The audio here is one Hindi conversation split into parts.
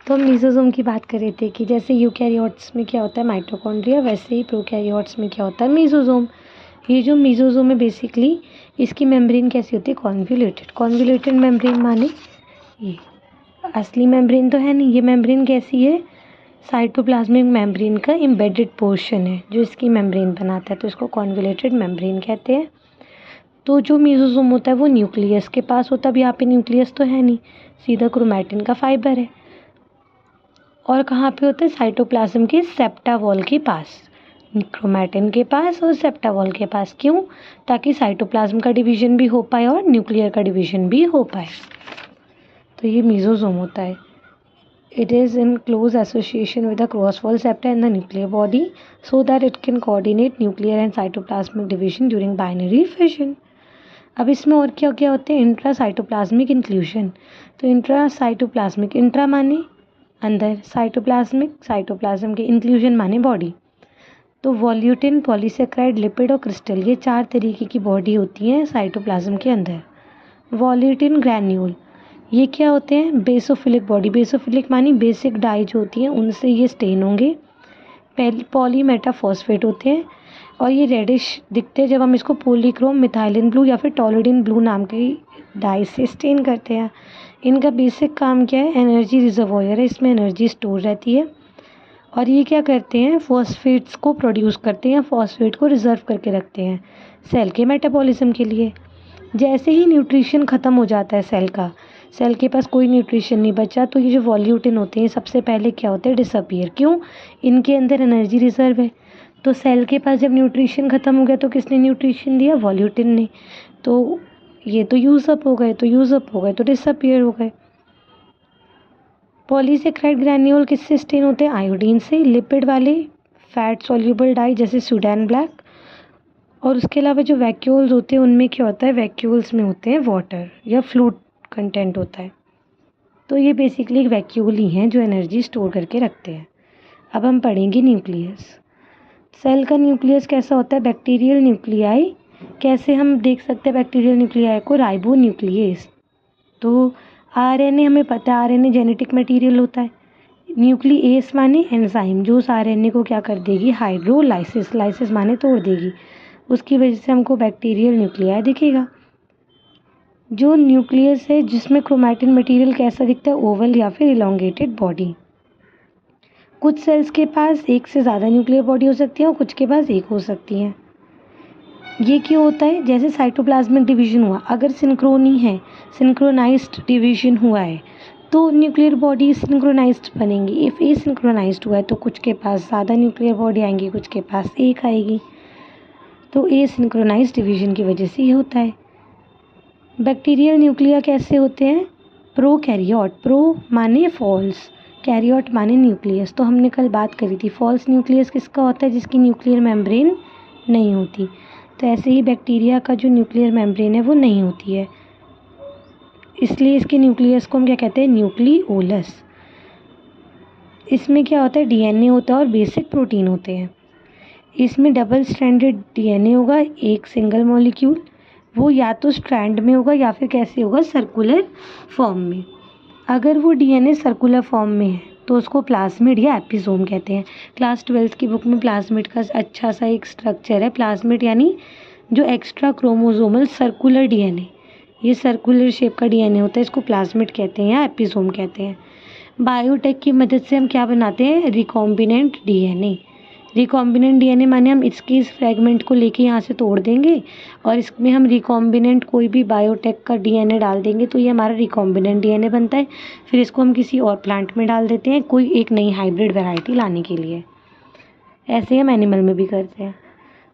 तो हम मीज़ोज़ोम की बात कर रहे थे कि जैसे यूकैरियोट्स में क्या होता है माइटोकॉन्ड्रिया, वैसे ही प्रोकैरियोट्स में क्या होता है मीज़ोज़ोम। ये जो मीज़ोज़ोम है बेसिकली इसकी मेम्ब्रेन कैसी होती है कॉन्वोल्यूटेड। कॉन्वोल्यूटेड मेम्ब्रेन माने ये असली मेम्ब्रेन तो है नहीं, ये मेम्ब्रेन कैसी है साइटोप्लाज्मिक मेम्ब्रेन का एम्बेडेड पोर्शन है जो इसकी मेम्ब्रेन बनाता है, तो इसको कॉन्वोल्यूटेड मेम्ब्रेन कहते हैं। तो जो मीज़ोज़ोम होता है वो न्यूक्लियस के पास होता है। अब यहाँ पे न्यूक्लियस तो है नहीं, सीधा क्रोमैटिन का फाइबर है। और कहाँ पे होता है साइटोप्लाज्म के सेप्टा वॉल के पास, क्रोमैटिन के पास और सेप्टा वॉल के पास। क्यों? ताकि साइटोप्लाज्म का डिवीजन भी हो पाए और न्यूक्लियर का डिवीजन भी हो पाए। तो ये मीज़ोज़ोम होता है। It is in close association with the cross wall septa in the nuclear body so that it can coordinate nuclear and cytoplasmic division during binary fission. अब इसमें और क्या क्या होते हैं इंट्रा साइटोप्लाज्मिक इंक्लूजन। तो इंट्रा साइटोप्लाज्मिक, इंट्रा माने अंदर, साइटोप्लाज्मिक साइटोप्लाज्म के, इंक्लूजन माने बॉडी। तो वॉल्यूटिन, पॉलीसेक्राइड, लिपिड और क्रिस्टल, ये 4 तरीके की बॉडी होती हैं साइटोप्लाज्म के अंदर। वॉल्यूटिन ग्रैन्यूल, ये क्या होते हैं बेसोफिलिक बॉडी। बेसोफिलिक मानी बेसिक डाई जो होती हैं उनसे ये स्टेन होंगे। पॉलीमेटाफॉस्फेट होते हैं और ये रेडिश दिखते हैं जब हम इसको पॉलीक्रोम मिथाइलिन ब्लू या फिर टॉलुडिन ब्लू नाम की डाई से स्टेन करते हैं। इनका बेसिक काम क्या है, एनर्जी रिजर्वोयर है, इसमें एनर्जी स्टोर रहती है। और ये क्या करते हैं फॉस्फेट्स को प्रोड्यूस करते हैं, फॉस्फेट को रिजर्व करके रखते हैं सेल के मेटाबॉलिज्म के लिए। जैसे ही न्यूट्रिशन ख़त्म हो जाता है सेल का, सेल के पास कोई न्यूट्रिशन नहीं बचा, तो ये जो वॉल्यूटिन होते हैं सबसे पहले क्या होते हैं डिसअपीयर। क्यों? इनके अंदर एनर्जी रिजर्व है। तो सेल के पास जब न्यूट्रिशन ख़त्म हो गया तो किसने न्यूट्रिशन दिया? वॉल्यूटिन ने। तो ये तो यूज़अप हो गए, तो डिसअपीयर हो गए। पॉलीसेक्राइड ग्रैन्यूल किससे स्टेन होते हैं? आयोडीन से। लिपिड वाले फैट सॉल्यूबल डाई जैसे सुडैन ब्लैक। और उसके अलावा जो वैक्यूल्स होते हैं उनमें क्या होता है, वैक्यूल्स में होते हैं वाटर या फ्लूइड कंटेंट होता है। तो ये बेसिकली एक वैक्यूल ही हैं जो एनर्जी स्टोर करके रखते हैं। अब हम पढ़ेंगे न्यूक्लियस। सेल का न्यूक्लियस कैसा होता है? Bacterial nuclei. कैसे हम देख सकते हैं बैक्टीरियल न्यूक्लियाई को? Ribo nucleus. तो आरएनए हमें पता है, आरएनए जेनेटिक मटेरियल होता है। न्यूक्लियस माने एंजाइम जो उस आरएनए को क्या कर देगी? हाइड्रोलाइसिस, लाइसिस माने तोड़ देगी। उसकी वजह से हमको बैक्टीरियल न्यूक्लियाई दिखेगा। जो न्यूक्लियस है जिसमें क्रोमैटिन मटेरियल कैसा दिखता है? ओवल या फिर इलोंगेटेड बॉडी। कुछ सेल्स के पास एक से ज़्यादा न्यूक्लियर बॉडी हो सकती है और कुछ के पास एक हो सकती है। ये क्यों होता है? जैसे साइटोप्लाज्मिक डिवीजन हुआ, अगर सिंक्रोनी है, सिंक्रोनाइज्ड डिवीजन हुआ है तो न्यूक्लियर बॉडी सिंक्रोनाइज्ड बनेंगी। इफ़ एसिंक्रोनाइज्ड हुआ है तो कुछ के पास ज़्यादा न्यूक्लियर बॉडी आएंगी, कुछ के पास एक आएगी। तो एसिंक्रोनाइज्ड डिवीजन की वजह से ये होता है। बैक्टीरियल न्यूक्लिया कैसे होते हैं? प्रोकैरियोट, प्रो माने फॉल्स, कैरियोट माने न्यूक्लियस। तो हमने कल बात करी थी फॉल्स न्यूक्लियस किसका होता है? जिसकी न्यूक्लियर मेम्ब्रेन नहीं होती। तो ऐसे ही बैक्टीरिया का जो न्यूक्लियर मेम्ब्रेन है वो नहीं होती है, इसलिए इसके न्यूक्लियस को हम क्या कहते हैं? न्यूक्लियोलस। इसमें क्या होता है? डीएनए होता है और बेसिक प्रोटीन होते हैं। इसमें डबल स्ट्रैंडेड डीएनए होगा, एक सिंगल मॉलिक्यूल, वो या तो स्ट्रैंड में होगा या फिर कैसे होगा? सर्कुलर फॉर्म में। अगर वो डीएनए सर्कुलर फॉर्म में है तो उसको प्लाज्मिड या एपिसोम कहते हैं। क्लास 12th की बुक में प्लाज्मिड का अच्छा सा एक स्ट्रक्चर है। प्लाज्मिड यानी जो एक्स्ट्रा क्रोमोसोमल सर्कुलर डीएनए, ये सर्कुलर शेप का डीएनए होता है, इसको प्लाज्मिड कहते हैं या एपिसोम कहते हैं। बायोटेक की मदद से हम क्या बनाते हैं? Recombinant DNA. रिकॉम्बिनेंट डीएनए माने हम इसकी इस फ्रेगमेंट को लेके यहाँ से तोड़ देंगे और इसमें हम रिकॉम्बिनेंट कोई भी बायोटेक का डीएनए डाल देंगे तो ये हमारा रिकॉम्बिनेंट डीएनए बनता है। फिर इसको हम किसी और प्लांट में डाल देते हैं कोई एक नई हाइब्रिड वैरायटी लाने के लिए। ऐसे हम एनिमल में भी करते हैं।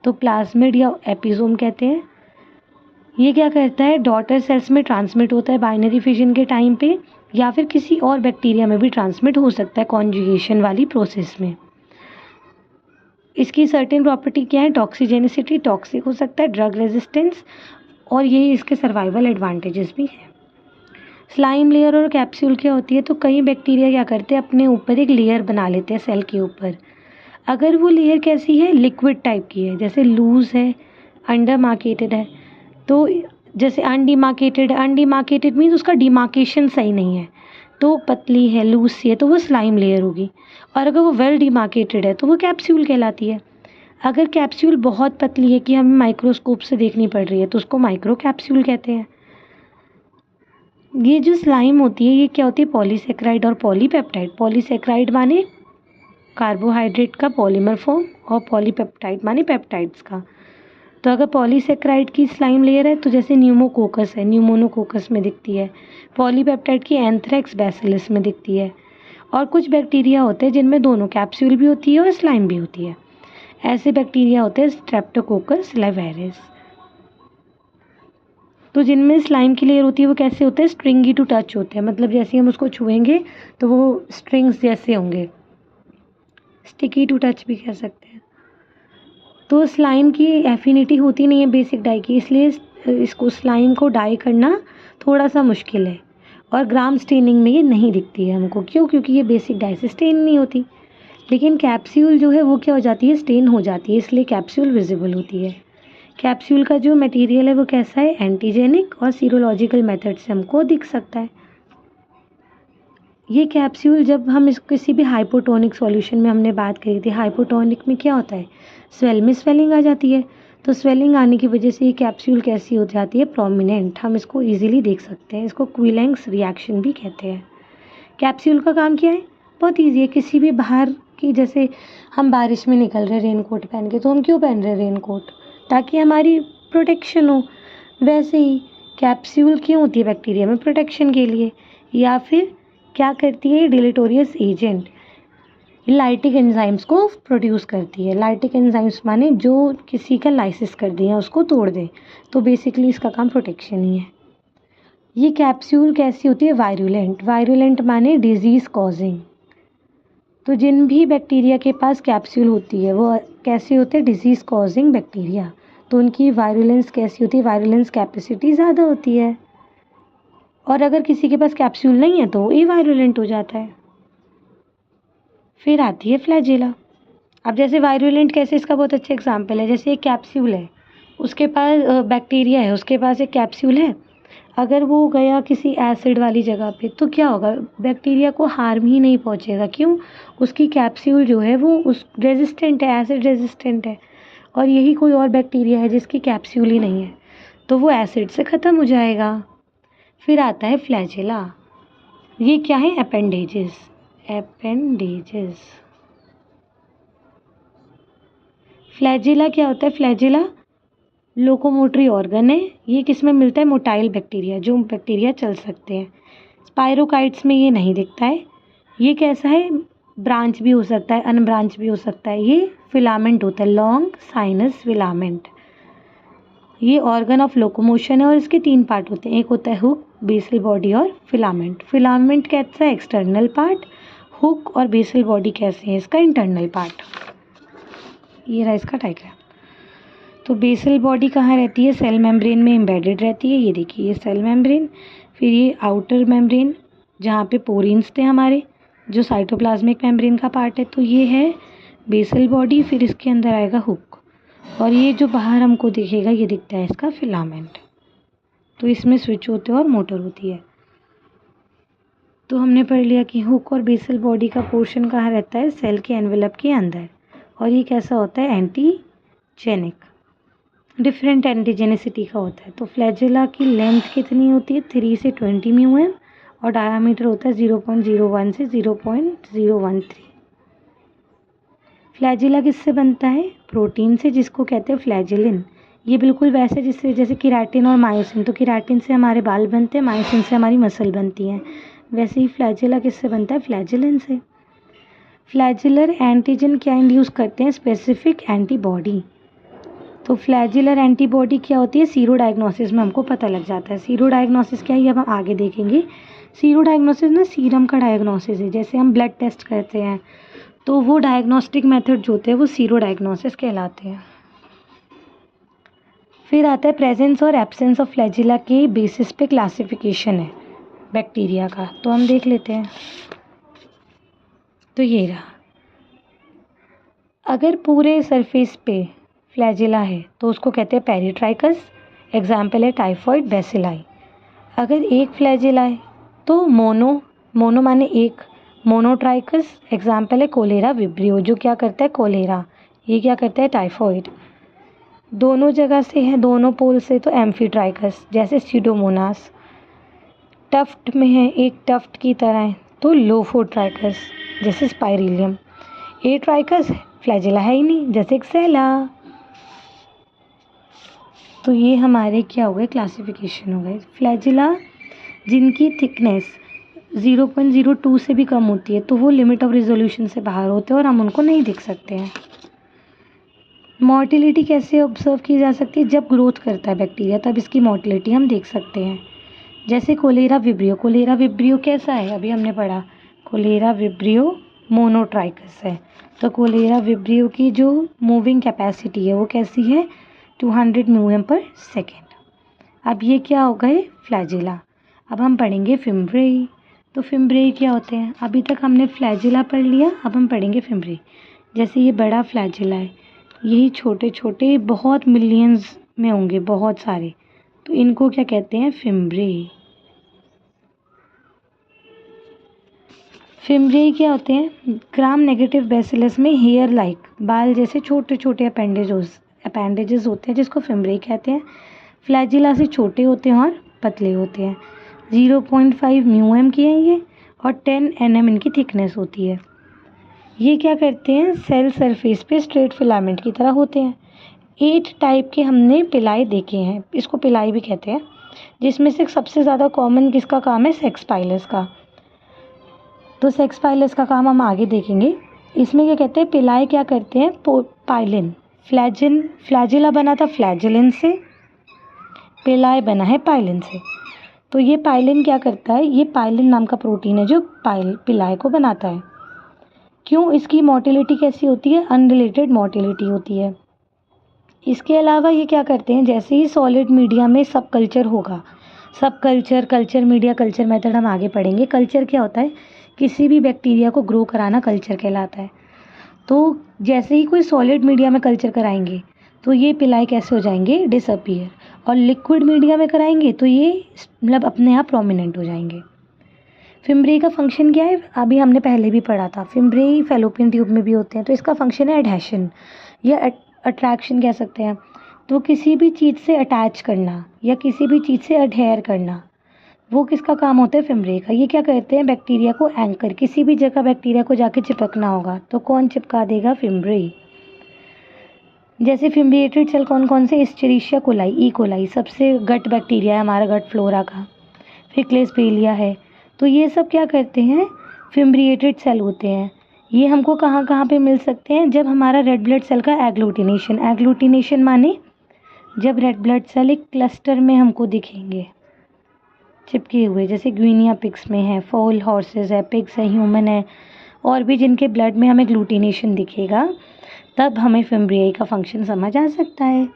तो प्लाज्मिड या एपिसोम कहते हैं। ये क्या करता है? डॉटर सेल्स में ट्रांसमिट होता है बाइनरी फिजन के टाइम पे, या फिर किसी और बैक्टीरिया में भी ट्रांसमिट हो सकता है कॉन्जुगेशन वाली प्रोसेस में। इसकी सर्टेन प्रॉपर्टी क्या है? टॉक्सिजेनिसिटी, टॉक्सिक हो सकता है, ड्रग रेजिस्टेंस, और यही इसके सर्वाइवल एडवांटेजेस भी हैं। स्लाइम लेयर और कैप्सूल क्या होती है? तो कई बैक्टीरिया क्या करते हैं अपने ऊपर एक लेयर बना लेते हैं सेल के ऊपर। अगर वो लेयर कैसी है? लिक्विड टाइप की है, जैसे लूज है, अंडर मार्केटेड है। तो जैसे अनडिमार्केटेड, अनडिमार्केटेड मीन्स उसका डिमार्केशन सही नहीं है, तो पतली है, लूज सी है, तो वो स्लाइम लेयर होगी। और अगर वो वेल डिमार्केटेड है तो वो कैप्सूल कहलाती है। अगर कैप्सूल बहुत पतली है कि हमें माइक्रोस्कोप से देखनी पड़ रही है तो उसको माइक्रो कैप्सूल कहते हैं। ये जो स्लाइम होती है ये क्या होती है, पॉलीसेक्राइड और पॉलीपेप्टाइड। पॉलीसेक्राइड माने कार्बोहाइड्रेट का पॉलीमर फॉर्म और पॉलीपेप्टाइड माने पेप्टाइड्स का। तो अगर पॉलीसेक्राइड की स्लाइम लेयर है तो जैसे न्यूमोकोकस है, न्यूमोनोकोकस में दिखती है। पॉलीपेप्टाइड की एंथ्रेक्स बैसिलस में दिखती है। और कुछ बैक्टीरिया होते हैं जिनमें दोनों कैप्सूल भी होती है और स्लाइम भी होती है। ऐसे बैक्टीरिया होते हैं स्ट्रेप्टोकोकस लेवेरिस। तो जिनमें स्लाइम की लेयर होती है वो कैसे होते हैं, स्ट्रिंगी टू टच होते हैं, मतलब जैसे हम उसको छुएंगे तो वो स्ट्रिंग्स जैसे होंगे, स्टिकी टू टच भी कह सकते हैं। तो स्लाइम की एफिनिटी होती नहीं है बेसिक डाई की, इसलिए इसको स्लाइम को डाई करना थोड़ा सा मुश्किल है। और ग्राम स्टेनिंग में ये नहीं दिखती है हमको, क्यों, क्योंकि ये बेसिक डाई से स्टेन नहीं होती। लेकिन कैप्सूल जो है वो क्या हो जाती है, स्टेन हो जाती है, इसलिए कैप्सूल विजिबल होती है। कैप्सूल का जो मटेरियल है वो कैसा है, एंटीजेनिक और सीरोलॉजिकल मेथड से हमको दिख सकता है। ये कैप्सूल जब हम इस किसी भी हाइपोटोनिक सॉल्यूशन में हमने बात करी थी, हाइपोटोनिक में क्या होता है, स्वेलिंग आ जाती है। तो स्वेलिंग आने की वजह से ये कैप्सूल कैसी हो जाती है, प्रोमिनेंट। हम इसको इजीली देख सकते हैं, इसको क्विलेंग्स रिएक्शन भी कहते हैं। कैप्सूल का काम क्या है, बहुत ईजी है। किसी भी बाहर की, जैसे हम बारिश में निकल रहे रेन कोट पहन के, तो हम क्यों पहन रहे रेन कोट, ताकि हमारी प्रोटेक्शन हो। वैसे ही कैप्सूल क्यों होती है बैक्टीरिया में, प्रोटेक्शन के लिए। या फिर क्या करती है, डिलेटोरियस एजेंट, लाइटिक एंजाइम्स को प्रोड्यूस करती है। लाइटिक एंजाइम्स माने जो किसी का लाइसिस कर दें या उसको तोड़ दें, तो बेसिकली इसका काम प्रोटेक्शन ही है। ये कैप्सूल कैसी होती है, वायरुलेंट। वायरुलेंट माने डिजीज़ कॉजिंग। तो जिन भी बैक्टीरिया के पास कैप्सूल होती है वो कैसे होते हैं, डिजीज़ कॉजिंग बैक्टीरिया। तो उनकी वायरुलेंस कैसी होती है, वायरुलेंस कैपेसिटी ज़्यादा होती है। और अगर किसी के पास कैप्सूल नहीं है तो वो वायरुलेंट हो जाता है। फिर आती है फ्लैजेला। अब जैसे वायरुलेंट कैसे, इसका बहुत अच्छा एग्जांपल है। जैसे एक कैप्सूल है, उसके पास बैक्टीरिया है, उसके पास एक कैप्सूल है। अगर वो गया किसी एसिड वाली जगह पे तो क्या होगा, बैक्टीरिया को हार्म ही नहीं पहुंचेगा। क्यों, उसकी कैप्सूल जो है वो उस रेजिस्टेंट है, एसिड रेजिस्टेंट है। और यही कोई और बैक्टीरिया है जिसकी कैप्सूल ही नहीं है, तो वो एसिड से ख़त्म हो जाएगा। फिर आता है फ्लैजेला। ये क्या है, अपेंडेजेस। अपेंडेजेस। फ्लैजेला क्या होता है, फ्लैजेला लोकोमोटरी ऑर्गन है। ये किस में मिलता है, मोटाइल बैक्टीरिया, जो बैक्टीरिया चल सकते हैं। स्पाइरोकाइट्स में ये नहीं दिखता है। ये कैसा है, ब्रांच भी हो सकता है, अनब्रांच भी हो सकता है। ये फिलामेंट होता है, लॉन्ग साइनस फिलामेंट। ये ऑर्गन ऑफ लोकोमोशन है और इसके 3 पार्ट होते हैं। एक होता है हुक, बेसल बॉडी और फिलामेंट। फिलामेंट कैसा है, एक्सटर्नल पार्ट। हुक और बेसल बॉडी कैसे हैं, इसका इंटरनल पार्ट। ये रहा इसका डायग्राम। तो बेसल बॉडी कहाँ रहती है, सेल मेम्ब्रेन में एम्बेडेड रहती है। ये देखिए, ये सेल मेम्ब्रेन। फिर ये आउटर मेम्ब्रेन जहाँ पे पोरिन्स थे हमारे, जो साइटोप्लाज्मिक मेम्ब्रेन का पार्ट है। तो ये है बेसल बॉडी। फिर इसके अंदर आएगा हुक, और ये जो बाहर हमको दिखेगा ये दिखता है इसका फिलामेंट। तो इसमें स्विच होते हैं और मोटर होती है। तो हमने पढ़ लिया कि हुक और बेसल बॉडी का पोर्शन कहाँ रहता है, सेल के एनवेलप के अंदर। और ये कैसा होता है, एंटीजेनिक, डिफरेंट एंटीजेनिसिटी का होता है। तो फ्लैजेला की लेंथ कितनी होती है, 3 से 20 म्यूएम, और डायामीटर होता है 0.01 से 0.013। फ्लैजेला किससे बनता है, प्रोटीन से, जिसको कहते हैं फ्लैजेलिन। ये बिल्कुल वैसे जिससे, जैसे केराटिन और मायोसिन। तो केराटिन से हमारे बाल बनते हैं, मायोसिन से हमारी मसल बनती हैं। वैसे ही फ्लैजेला किससे बनता है, फ्लैजेलिन से। फ्लैजेलर एंटीजन क्या इंड्यूस करते हैं, स्पेसिफिक एंटीबॉडी। तो फ्लैजेलर एंटीबॉडी क्या होती है, सीरो डायग्नोसिस में हमको पता लग जाता है। सीरो डायग्नोसिस क्या है, ये हम आगे देखेंगे। सीरो डायग्नोसिस ना सीरम का डायग्नोसिस है। जैसे हम ब्लड टेस्ट करते हैं तो वो डायग्नोस्टिक मेथड जो होते हैं वो सीरो डायग्नोसिस कहलाते हैं। फिर आता है प्रेजेंस और एब्सेंस ऑफ फ्लैजेला के बेसिस पे क्लासिफिकेशन है बैक्टीरिया का। तो हम देख लेते हैं। तो ये रहा, अगर पूरे सरफेस पे फ्लैजेला है तो उसको कहते हैं पेरिट्राइकस। एग्जाम्पल है टाइफॉइड, बेसिलाई। अगर एक फ्लैजेला है तो मोनो माने एक, मोनोट्राइकस एग्जाम्पल है कोलेरा विब्रियो, जो क्या करता है कोलेरा, ये क्या करता है टाइफॉइड। दोनों जगह से है, दोनों पोल से, तो एम्फीट्राइकस जैसे सीडोमोनास। टफ्ट में है, एक टफ्ट की तरह है, तो लोफोट्राइकस जैसे स्पाइरिलियम। ए ट्राइकस फ्लैजिला है ही नहीं, जैसे एक्सेला। तो ये हमारे क्या हो गए क्लासिफिकेशन हो गए। फ्लैजिला जिनकी थिकनेस 0.02 से भी कम होती है तो वो लिमिट ऑफ रिजोल्यूशन से बाहर होते हैं और हम उनको नहीं देख सकते हैं। मोर्टिलिटी कैसे ऑब्जर्व की जा सकती है, जब ग्रोथ करता है बैक्टीरिया तब इसकी मोर्टिलिटी हम देख सकते हैं। जैसे कोलेरा विब्रियो, कोलेरा विब्रियो कैसा है, अभी हमने पढ़ा कोलेरा विब्रियो मोनोट्राइकस है। तो कोलेरा विब्रियो की जो मूविंग कैपेसिटी है वो कैसी है 200 म्यूएम पर सेकेंड। अब ये क्या हो गए फ्लैजिला। अब हम पढ़ेंगे फिम्ब्रेई। तो फिम्ब्रेई क्या होते हैं, अभी तक हमने फ्लैजिला पढ़ लिया, अब हम पढ़ेंगे फिम्ब्रेई। जैसे ये बड़ा फ्लैजिला है, यही छोटे छोटे बहुत मिलियंस में होंगे बहुत सारे, तो इनको क्या कहते हैं फिम्ब्रेई। फिम्ब्रेई क्या होते हैं, ग्राम नेगेटिव बैसिलस में हेयर लाइक बाल जैसे छोटे छोटे अपेंडेजेस होते हैं जिसको फिम्ब्रेई कहते हैं। फ्लैजिला से छोटे होते हैं और पतले होते हैं। 0.5 म्यूएम की है ये और 10 nm इनकी थिकनेस होती है। ये क्या करते हैं सेल सरफेस पे स्ट्रेट फिलामेंट की तरह होते हैं। 8 टाइप के हमने पिलाई देखे हैं, इसको पिलाई भी कहते हैं, जिसमें से सबसे ज़्यादा कॉमन किसका काम है सेक्स पाइलस का। तो सेक्स पाइलस का काम हम आगे देखेंगे। इसमें क्या कहते हैं पिलाई क्या करते हैं पाइलिन, फ्लैजिला बना था फ्लैजिलिन से, पिलाई बना है पाइलिन से। तो ये पाइलिन क्या करता है, ये पाइलिन नाम का प्रोटीन है जो पिलाई को बनाता है। क्यों, इसकी मोटिलिटी कैसी होती है अनरिलेटेड मोटिलिटी होती है। इसके अलावा ये क्या करते हैं, जैसे ही सॉलिड मीडिया में सब कल्चर होगा, सब कल्चर मीडिया कल्चर मेथड हम आगे पढ़ेंगे। कल्चर क्या होता है, किसी भी बैक्टीरिया को ग्रो कराना कल्चर कहलाता है। तो जैसे ही कोई सॉलिड मीडिया में कल्चर कराएंगे तो ये पिलाई कैसे हो जाएंगे डिसअपीयर, और लिक्विड मीडिया में कराएंगे तो ये मतलब अपने आप प्रोमिनेंट हो जाएंगे। फिम्ब्रेई का फंक्शन क्या है, अभी हमने पहले भी पढ़ा था, फिम्ब्रेई फैलोपियन ट्यूब में भी होते हैं। तो इसका फंक्शन है एडहेशन या अट्रैक्शन कह सकते हैं। तो किसी भी चीज़ से अटैच करना या किसी भी चीज़ से अडहेयर करना, वो किसका काम होता है फिम्ब्रेई का। ये क्या करते हैं बैक्टीरिया को एंकर, किसी भी जगह बैक्टीरिया को जाके चिपकना होगा तो कौन चिपका देगा फिम्ब्रेई। जैसे फिम्ब्रिएटेड सेल कौन कौन से, एस्चेरिशिया कोलाई, ई कोलाई सबसे गट बैक्टीरिया है हमारा गट फ्लोरा का, फिर क्लेस्पेलिया है। तो ये सब क्या करते हैं फिम्ब्रिएटेड सेल होते हैं। ये हमको कहाँ कहाँ पे मिल सकते हैं, जब हमारा रेड ब्लड सेल का एग्लूटिनेशन माने जब रेड ब्लड सेल एक क्लस्टर में हमको दिखेंगे चिपके हुए, जैसे ग्वीनिया पिग्स में है, फॉल हॉर्सेस है, पिग्स है, ह्यूमन है, और भी जिनके ब्लड में हमें ग्लूटिनेशन दिखेगा तब हमें फिम्ब्रेई का फंक्शन समझ आ सकता है।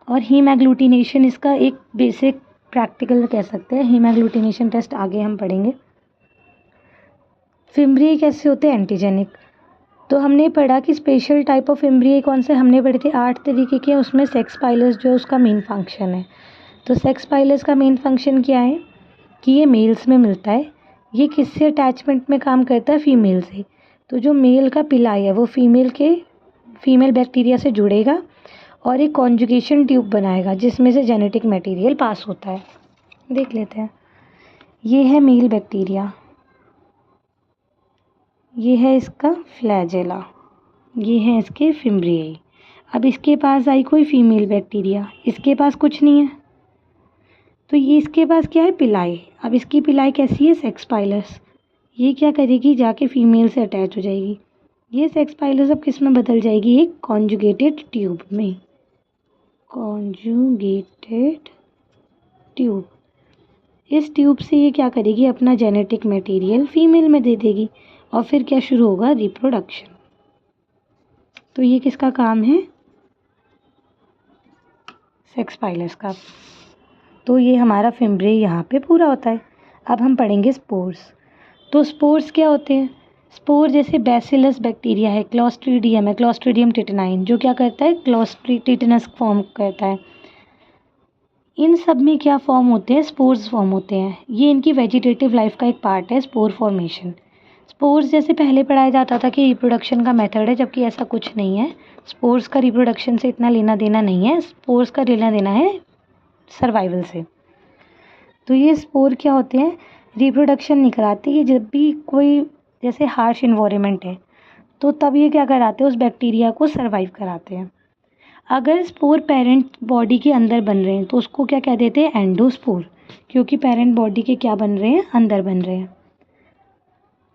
और हीम एग्लूटिनेशन इसका एक बेसिक प्रैक्टिकल कह सकते हैं, हीम एग्लूटिनेशन टेस्ट आगे हम पढ़ेंगे। फिम्ब्रेई कैसे होते हैं एंटीजेनिक। तो हमने पढ़ा कि स्पेशल टाइप ऑफ फिम्ब्रेई कौन से हमने पढ़े थे 8 तरीके के, उसमें सेक्स पाइलस जो है उसका मेन फंक्शन है। तो सेक्स पाइलस का मेन फंक्शन क्या है कि ये मेल्स में मिलता है। ये किससे अटैचमेंट में काम करता है, फीमेल से। तो जो मेल का पिलाई है वो फीमेल बैक्टीरिया से जुड़ेगा और एक कॉन्जुगेशन ट्यूब बनाएगा जिसमें से जेनेटिक मटेरियल पास होता है। देख लेते हैं, ये है मेल बैक्टीरिया, ये है इसका फ्लैजेला, ये है इसके फिम्ब्रेई। अब इसके पास आई कोई फीमेल बैक्टीरिया, इसके पास कुछ नहीं है, तो ये इसके पास क्या है पिलाई। अब इसकी पिलाई कैसी है सेक्स पाइलस, ये क्या करेगी जाके फीमेल से अटैच हो जाएगी। ये सेक्स पाइलस अब किस में बदल जाएगी, एक कॉन्जुगेटेड ट्यूब में, कॉन्जुगेटेड ट्यूब। इस ट्यूब से ये क्या करेगी अपना जेनेटिक मटेरियल फीमेल में दे देगी और फिर क्या शुरू होगा रिप्रोडक्शन। तो ये किसका काम है सेक्स पाइलस का। तो ये हमारा फिम्ब्रेई यहाँ पे पूरा होता है। अब हम पढ़ेंगे स्पोर्स। तो स्पोर्स क्या होते हैं, स्पोर जैसे बैसिलस बैक्टीरिया है, क्लॉस्ट्रीडियम है, क्लॉस्ट्रीडियम टिटेनाइन, जो क्या करता है टिटेनस फॉर्म करता है। इन सब में क्या फॉर्म होते हैं, स्पोर्स फॉर्म होते हैं। ये इनकी वेजिटेटिव लाइफ का एक पार्ट है, स्पोर फॉर्मेशन। स्पोर्स जैसे पहले पढ़ाया जाता था कि रिप्रोडक्शन का मेथड है, जबकि ऐसा कुछ नहीं है। स्पोर्स का रिप्रोडक्शन से इतना लेना देना नहीं है, स्पोर्स का लेना देना है सर्वाइवल से। तो ये स्पोर क्या होते हैं, रिप्रोडक्शन नहीं कराते। ये जब भी कोई जैसे हार्श इन्वायरमेंट है तो तब ये क्या कराते हैं, उस बैक्टीरिया को सर्वाइव कराते हैं। अगर स्पोर पेरेंट बॉडी के अंदर बन रहे हैं तो उसको क्या कह देते हैं, एंडोस्पोर, क्योंकि पेरेंट बॉडी के क्या बन रहे हैं, अंदर बन रहे हैं।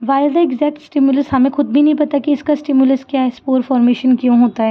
वाई द एग्जैक्ट स्टिमुलस, हमें खुद भी नहीं पता कि इसका स्टिमुलस क्या है, स्पोर फॉर्मेशन क्यों होता है।